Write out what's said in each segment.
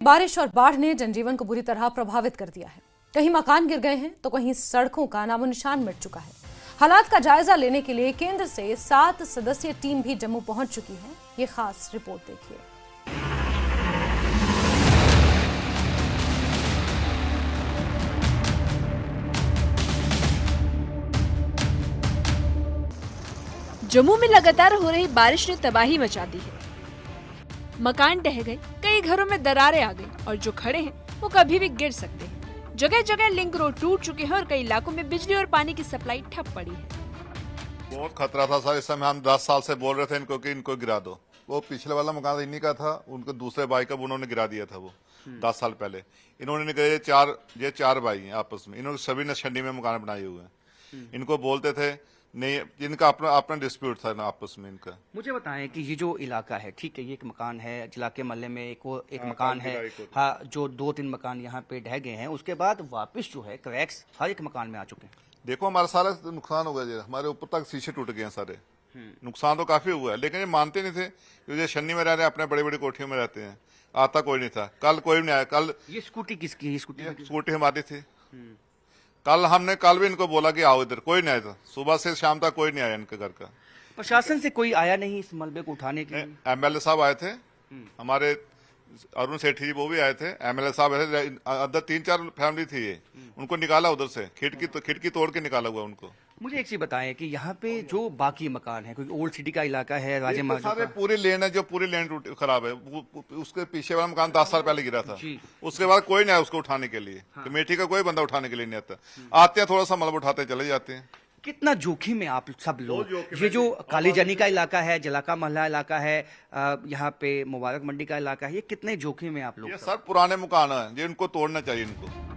बारिश और बाढ़ ने जनजीवन को बुरी तरह प्रभावित कर दिया है। कहीं मकान गिर गए हैं तो कहीं सड़कों का नामो निशान मिट चुका है। हालात का जायजा लेने के लिए केंद्र से 7 सदस्यीय टीम भी जम्मू पहुंच चुकी है। ये खास रिपोर्ट देखिए। जम्मू में लगातार हो रही बारिश ने तबाही मचा दी है। मकान ढह गए, कई घरों में दरारें आ गई और जो खड़े हैं वो कभी भी गिर सकते हैं। जगह जगह लिंक रोड टूट चुके हैं और कई इलाकों में बिजली और पानी की सप्लाई ठप पड़ी है। बहुत खतरा था सर। इस समय हम 10 साल से बोल रहे थे इनको कि इनको गिरा दो। वो पिछले वाला मकान इन्हीं का था, उनको दूसरे भाई का उन्होंने गिरा दिया था वो 10 साल पहले। इन्होंने ये चार भाई हैं आपस में, इन्होंने सभी ने छंडी में मकान बनाए हुए हैं। इनको बोलते थे नहीं, इनका अपना डिस्प्यूट था ना आपस में इनका। मुझे बताएं कि ये जो इलाका है, ठीक है, ये एक मकान है जिला के मोहल्ले में, एक मकान है, हाँ, जो 2-3 मकान यहाँ पे ढह गए हैं, उसके बाद वापस जो है क्रैक्स हर एक मकान में आ चुके हैं। देखो हमारा सारा नुकसान हो गया, हमारे ऊपर तक शीशे टूट गए हैं सारे। नुकसान तो काफी हुआ है, लेकिन ये मानते नहीं थे। क्योंकि छन्नी में रह रहे हैं, अपने बड़ी बड़ी कोठियों में रहते हैं, आता कोई नहीं था। कल कोई नहीं आया। कल ये स्कूटी किसकी? स्कूटी हमारी थी। कल भी इनको बोला कि आओ इधर, कोई नहीं आया था। सुबह से शाम तक कोई नहीं आया इनके घर का। प्रशासन से कोई आया नहीं इस मलबे को उठाने के लिए? एमएलए साहब आए थे, हमारे अरुण सेठी जी, वो भी आए थे। एमएलए साहब आए थे, अंदर 3-4 फैमिली थी ये, उनको निकाला उधर से, खिड़की तोड़ के निकाला हुआ उनको। मुझे एक चीज बताएं कि यहाँ पे जो बाकी मकान है, कोई ओल्ड सिटी का इलाका है, राजे महाराजा सारे पूरी लेन है, जो पूरी लेन खराब है। उसके पीछे वाला मकान 10 साल पहले गिरा था। उसके बाद कोई नहीं आया उसको उठाने के लिए। कमेटी का कोई बंदा उठाने के लिए नहीं आता। आते हैं, थोड़ा सा मलबा उठाते चले जाते हैं। कितना जोखिम है आप सब लोग? ये जो कालीजनी का इलाका है, जलाका महला इलाका है, यहाँ पे मुबारक मंडी का इलाका है, ये कितने जोखिम है आप लोग? ये सब पुराने मकान है, जो इनको तोड़ना चाहिए इनको।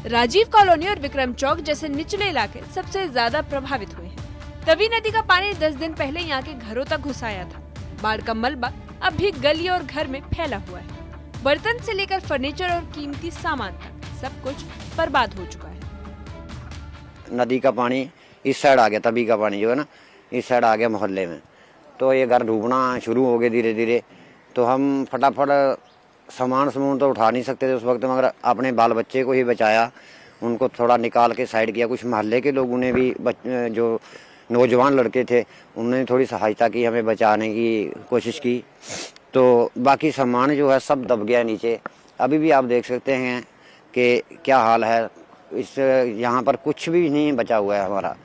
राजीव कॉलोनी और विक्रम चौक जैसे निचले इलाके सबसे ज्यादा प्रभावित हुए हैं। तवी नदी का पानी 10 दिन पहले यहाँ के घरों तक घुस आया था। बाढ़ का मलबा अब भी गली और घर में फैला हुआ है। बर्तन से लेकर फर्नीचर और कीमती सामान तक सब कुछ बर्बाद हो चुका है। नदी का पानी इस साइड आ गया, तभी का पानी जो है ना इस साइड आ गया मोहल्ले में, तो ये घर डूबना शुरू हो गए धीरे धीरे। तो हम फटाफट सामान तो उठा नहीं सकते थे उस वक्त, मगर अपने बाल बच्चे को ही बचाया, उनको थोड़ा निकाल के साइड किया। कुछ मोहल्ले के लोगों ने भी, जो नौजवान लड़के थे, उन्होंने थोड़ी सहायता की, हमें बचाने की कोशिश की। तो बाकी सामान जो है सब दब गया नीचे। अभी भी आप देख सकते हैं कि क्या हाल है। इस यहाँ पर कुछ भी नहीं बचा हुआ है हमारा,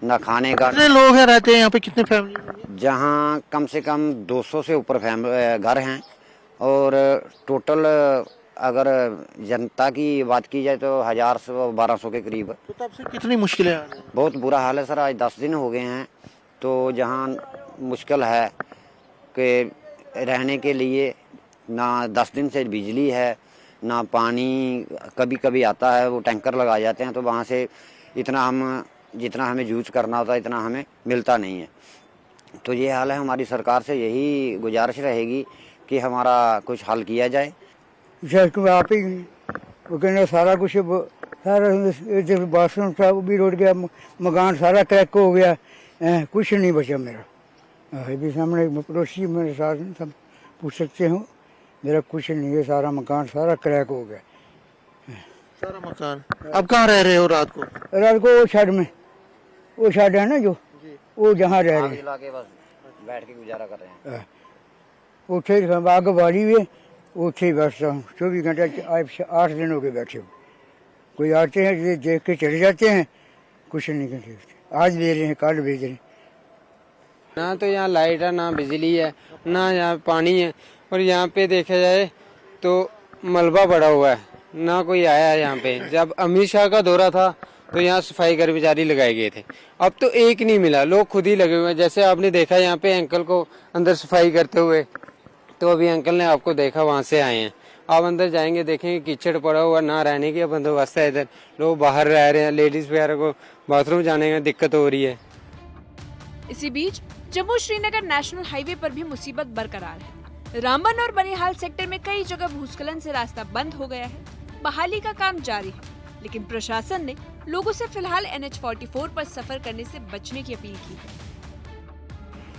ना खाने का। कितने लोग हैं रहते हैं यहाँ पे? कितने फैमिली? जहाँ कम से कम 200 से ऊपर घर हैं, और टोटल अगर जनता की बात की जाए तो 1000 से 1200 के करीब। तो तब से कितनी मुश्किलें आ रही हैं? बहुत बुरा हाल है सर। आज 10 दिन हो गए हैं। तो जहाँ मुश्किल है कि रहने के लिए, ना 10 दिन से बिजली है, ना पानी कभी कभी आता है, वो टैंकर लगा जाते हैं, तो वहाँ से जितना हमें यूज करना होता है इतना हमें मिलता नहीं है। तो ये हाल है। हमारी सरकार से यही गुजारिश रहेगी कि हमारा कुछ हल किया जाए। आप ही वो कहना सारा कुछ, सारा बाथरूम सब भी रोड गया, मकान सारा क्रैक हो गया, कुछ नहीं बचा मेरा। भी सामने पड़ोसी मेरे साथ सब पूछ सकते हो, मेरा कुछ नहीं है, सारा मकान सारा क्रैक हो गया। सारा मकान। अब कहाँ रह रहे हो रात को? रात को वो शेड में, वो शेड है ना जो, वो जहाँ रह रहे हैं, बस बैठ के गुजारा कर रहे हैं। उठे आग बाड़ी हुए, उठे बस 24 घंटे 8 दिन हो गए बैठे हो। कोई आते हैं देख के चले जाते हैं, कुछ नहीं करते। आज ले रहे हैं, कल भेज रहे हैं। ना तो यहाँ लाइट है, ना बिजली है, ना यहाँ पानी है, और यहाँ पे देखा जाए तो मलबा पड़ा हुआ है, ना कोई आया है यहाँ पे। जब अमित शाह का दौरा था तो यहाँ सफाई कर्मचारी लगाए गए थे, अब तो एक नहीं मिला, लोग खुद ही लगे हुए हैं। जैसे आपने देखा यहाँ पे अंकल को अंदर सफाई करते हुए, तो अभी अंकल ने आपको देखा, वहाँ से आए हैं। आप अंदर जाएंगे देखेंगे कीचड़ पड़ा हुआ, ना रहने की बंदोबस्त है इधर, लोग बाहर रह रहे हैं, लेडीज वगैरह को बाथरूम जाने में दिक्कत हो रही है। इसी बीच जम्मू श्रीनगर नेशनल हाईवे पर भी मुसीबत बरकरार है। रामबन और बनिहाल सेक्टर में कई जगह भूस्खलन से रास्ता बंद हो गया है। बहाली का काम जारी है, लेकिन प्रशासन ने लोगों से फिलहाल NH44 पर सफर करने से बचने की अपील की है।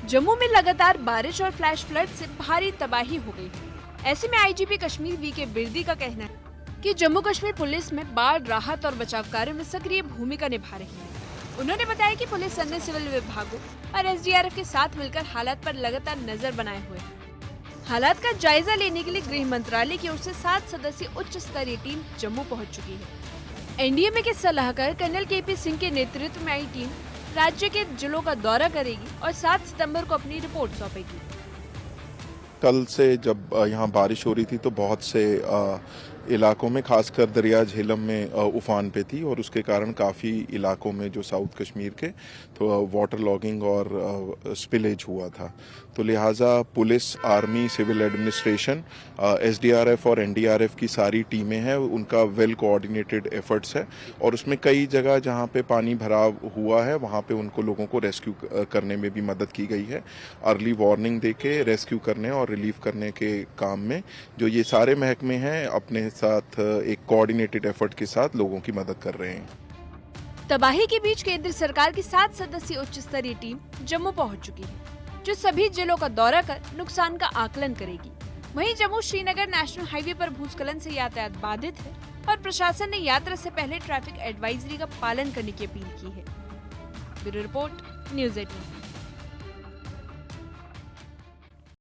जम्मू में लगातार बारिश और फ्लैश फ्लड से भारी तबाही हो गई है। ऐसे में आईजीपी कश्मीर वीके बिरदी का कहना है कि जम्मू कश्मीर पुलिस में बाढ़ राहत और बचाव कार्य में सक्रिय भूमिका निभा रही है। उन्होंने बताया कि पुलिस अन्य सिविल विभागों और एसडीआरएफ के साथ मिलकर हालात पर लगातार नजर बनाए हुए है। हालात का जायजा लेने के लिए गृह मंत्रालय की ओर से 7 सदस्यीय उच्च स्तरीय टीम जम्मू पहुंच चुकी है। एनडीएमए के सलाहकार कर्नल केपी सिंह के नेतृत्व में आई टीम राज्य के जिलों का दौरा करेगी और 7 सितंबर को अपनी रिपोर्ट सौंपेगी। कल से जब यहाँ बारिश हो रही थी तो बहुत से इलाकों में, खासकर दरिया झेलम में उफान पे थी और उसके कारण काफ़ी इलाकों में जो साउथ कश्मीर के तो वाटर लॉगिंग और स्पिलेज हुआ था। तो लिहाजा police, army, civil administration, SDRF और एनडीआरएफ की सारी टीमें हैं, उनका वेल कोऑर्डिनेटेड एफर्ट्स है और उसमें कई जगह जहाँ पे पानी भराव हुआ है वहाँ पे उनको लोगों को रेस्क्यू करने में भी मदद की गई है। अर्ली वार्निंग देके रेस्क्यू करने और रिलीफ करने के काम में जो ये सारे महकमे हैं अपने साथ एक कोऑर्डिनेटेड एफर्ट के साथ लोगों की मदद कर रहे हैं। तबाही के बीच केंद्र सरकार की 7 सदस्यीय उच्च स्तरीय टीम जम्मू पहुंच चुकी है, जो सभी जिलों का दौरा कर नुकसान का आकलन करेगी। वहीं जम्मू श्रीनगर नेशनल हाईवे पर भूस्खलन से यातायात बाधित है और प्रशासन ने यात्रा से पहले ट्रैफिक एडवाइजरी का पालन करने की अपील की है। Bureau report, news 18।